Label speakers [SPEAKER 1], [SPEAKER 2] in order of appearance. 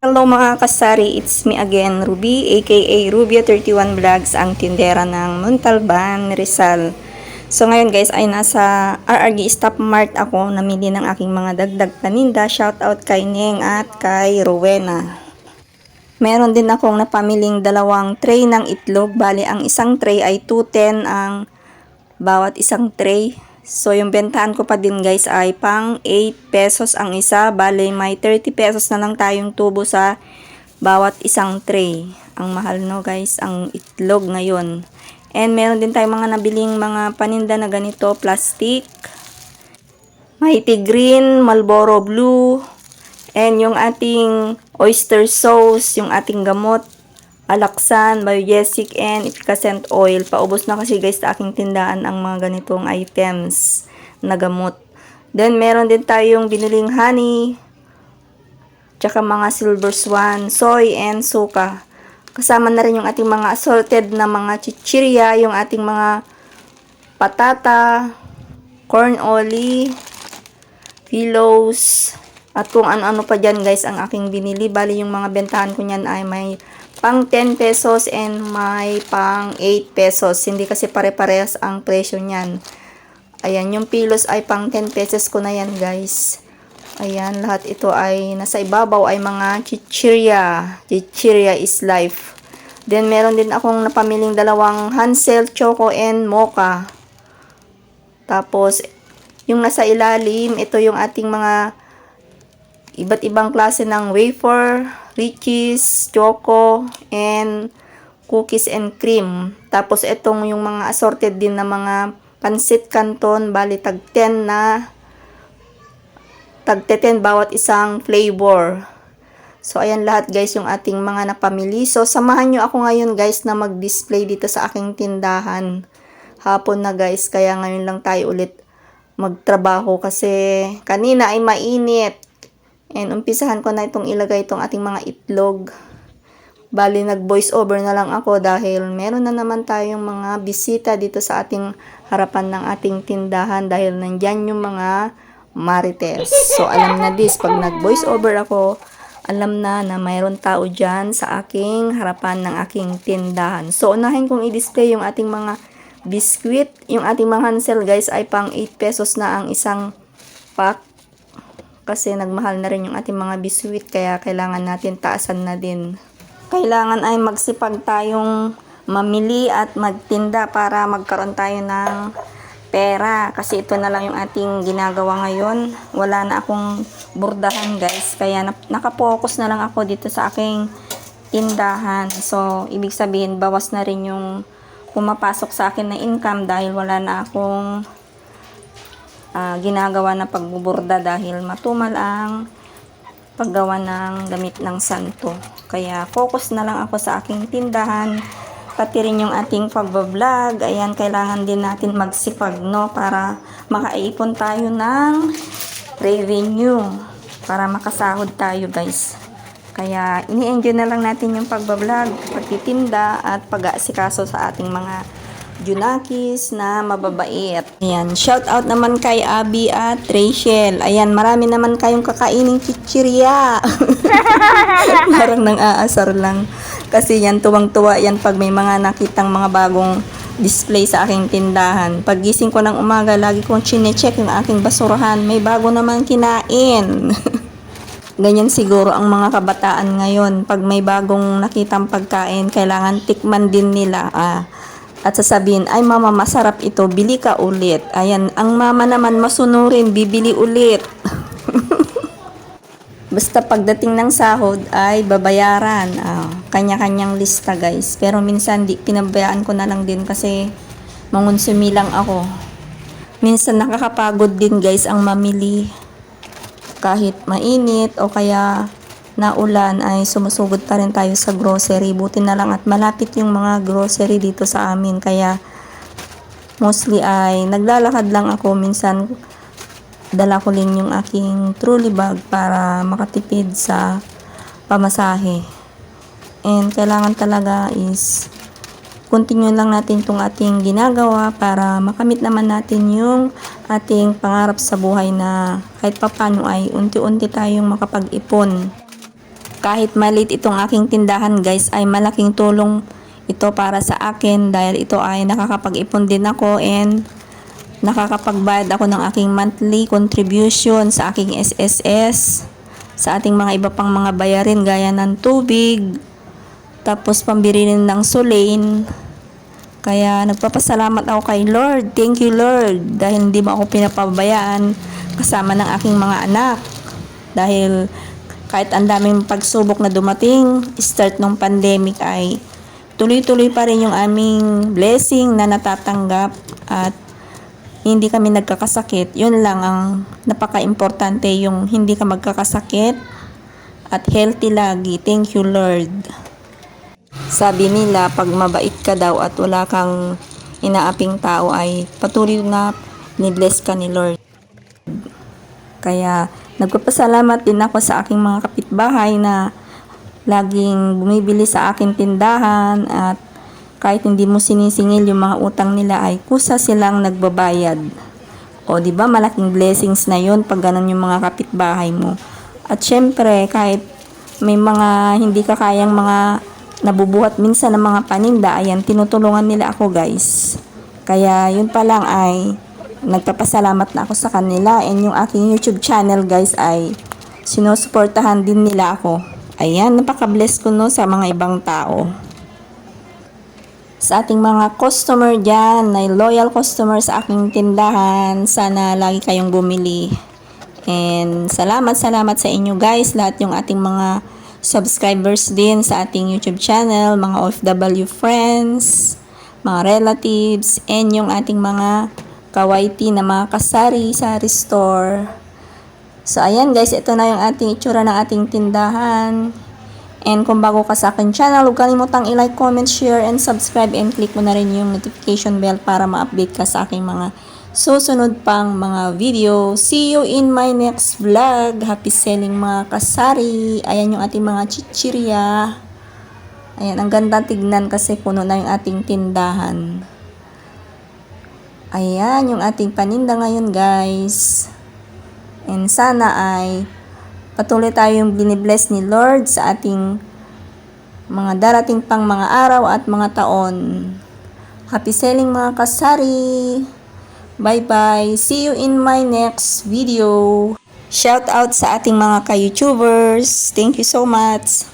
[SPEAKER 1] Hello mga kasari, it's me again, Ruby, aka Rubia31 Vlogs, ang tindera ng Montalban, Rizal. So ngayon guys ay nasa RRG Stop Mart ako, namili ng aking mga dagdag paninda. Shoutout kay Neng at kay Rowena. Meron din akong napamiling dalawang tray ng itlog, bali ang isang tray ay 210 ang bawat isang tray. So, yung bentahan ko pa din guys ay pang 8 pesos ang isa. Bale, may 30 pesos na lang tayong tubo sa bawat isang tray. Ang mahal no guys, ang itlog ngayon. And meron din tayong mga nabiling mga paninda na ganito, plastic. Mighty Green, Marlboro Blue. And yung ating oyster sauce, yung ating gamot. Alaxan, Biogesic, and Efficacent Oil. Paubos na kasi guys sa aking tindahan ang mga ganitong items na gamot. Then meron din tayong biniling honey, tsaka mga silver swan, soy, and suka. Kasama na rin yung ating mga assorted na mga chichirya, yung ating mga patata, corn oli, pillows, at kung ano-ano pa dyan guys ang aking binili. Bali yung mga bentahan ko nyan ay may pang 10 pesos and may pang 8 pesos. Hindi kasi pare-parehas ang presyo niyan. Ayan, yung pilos ay pang 10 pesos ko na yan guys. Ayan, lahat ito ay nasa ibabaw ay mga chichirya. Chichirya is life. Then meron din akong napamiling dalawang Hansel, Choco, and Mocha. Tapos, yung nasa ilalim, ito yung ating mga iba't ibang klase ng wafer, Riches, Choco, and cookies and cream. Tapos itong yung mga assorted din na mga pansit canton, bali tag 10 bawat isang flavor. So ayan lahat guys yung ating mga napamili. So samahan nyo ako ngayon guys na mag-display dito sa aking tindahan. Hapon na guys, kaya ngayon lang tayo ulit magtrabaho kasi kanina ay mainit. And umpisahan ko na itong ilagay itong ating mga itlog. Bali nag voice over na lang ako dahil meron na naman tayong mga bisita dito sa ating harapan ng ating tindahan dahil nandyan yung mga marites. So alam na this, pag nag voice over ako, alam na mayroon tao dyan sa aking harapan ng aking tindahan. So unahin kong i-display yung ating mga biskwit. Yung ating mga Hansel guys ay pang 8 pesos na ang isang pack. Kasi nagmahal na rin yung ating mga biskwit, kaya kailangan natin taasan na din. Kailangan ay magsipag tayong mamili at magtinda para magkaroon tayo ng pera. Kasi ito na lang yung ating ginagawa ngayon. Wala na akong burdahan guys, kaya nakapokus na lang ako dito sa aking tindahan. So, ibig sabihin, bawas na rin yung pumapasok sa akin na income dahil wala na akong ginagawa na pagbuburda dahil matumal ang paggawa ng damit ng santo. Kaya focus na lang ako sa aking tindahan, pati rin yung ating pagbablog. Ayan, kailangan din natin magsipag no, para makaipon tayo ng revenue, para makasahod tayo guys. Kaya ini-enjoy na lang natin yung pagbablog, pagtitinda at pag-aasikaso sa ating mga Junakis na mababait. Ayan, shout out naman kay Abby at Rachel. Ayan, marami naman kayong kakaining chichirya. Parang nang aasar lang. Kasi yan, tuwang-tuwa yan pag may mga nakitang mga bagong display sa aking tindahan. Pag gising ko ng umaga, lagi kong chine-check yung aking basurahan. May bago naman kinain. Ganyan siguro ang mga kabataan ngayon. Pag may bagong nakitang pagkain, kailangan tikman din nila. At sasabihin, ay mama masarap ito, bili ka ulit. Ayan, ang mama naman masunurin, bibili ulit. Basta pagdating ng sahod ay babayaran. Kanya-kanyang lista guys. Pero minsan pinabayaan ko na lang din kasi mangonsumi lang ako. Minsan nakakapagod din guys ang mamili. Kahit mainit o kaya naulan ay sumusugod pa rin tayo sa grocery. Buti na lang at malapit yung mga grocery dito sa amin. Kaya mostly ay naglalakad lang ako. Minsan dala ko din yung aking trolley bag para makatipid sa pamasahe. And kailangan talaga is continue lang natin itong ating ginagawa para makamit naman natin yung ating pangarap sa buhay na kahit papano ay unti-unti tayong makapag-ipon. Kahit maliit itong aking tindahan guys, ay malaking tulong ito para sa akin dahil ito ay nakakapag-ipon din ako and nakakapagbayad ako ng aking monthly contribution sa aking SSS, sa ating mga iba pang mga bayarin gaya ng tubig, tapos pambili rin ng sulain. Kaya nagpapasalamat ako kay Lord. Thank you Lord dahil hindi mo ako pinapabayaan kasama ng aking mga anak. Dahil kahit ang daming pagsubok na dumating, start ng pandemic ay tuloy-tuloy pa rin yung aming blessing na natatanggap at hindi kami nagkakasakit. Yun lang ang napaka-importante, yung hindi ka magkakasakit at healthy lagi. Thank you Lord. Sabi nila pag mabait ka daw at wala kang inaaping tao ay patuloy na ni-bless ka ni Lord. Kaya nagpapasalamat din ako sa aking mga kapitbahay na laging bumibili sa aking tindahan at kahit hindi mo sinisingil yung mga utang nila ay kusa silang nagbabayad. O di ba malaking blessings na yun pag ganun yung mga kapitbahay mo. At syempre kahit may mga hindi ka kayang mga nabubuhat minsan ng mga paninda, ayan tinutulungan nila ako guys. Kaya yun pa lang ay nagpapasalamat na ako sa kanila, and yung aking YouTube channel guys ay sinusuportahan din nila ako. Ayan, napaka-bless ko no sa mga ibang tao. Sa ating mga customer dyan, na loyal customer sa aking tindahan, sana lagi kayong bumili. And salamat sa inyo guys, lahat yung ating mga subscribers din sa ating YouTube channel, mga OFW friends, mga relatives, and yung ating mga kawaiti na mga kasari sa restore. So ayan guys, ito na yung ating itsura ng ating tindahan. And kung bago ka sa aking channel, huwag kalimutang i-like, comment, share, and subscribe, and click mo na rin yung notification bell para ma-update ka sa aking mga susunod pang mga video. See you in my next vlog. Happy selling mga kasari. Ayan yung ating mga chichirya. Ayan, ang ganda tignan kasi puno na yung ating tindahan. Ayan yung ating paninda ngayon guys. And sana ay patuloy tayong binibless ni Lord sa ating mga darating pang mga araw at mga taon. Happy selling mga kasari. Bye bye. See you in my next video. Shout out sa ating mga ka-YouTubers. Thank you so much.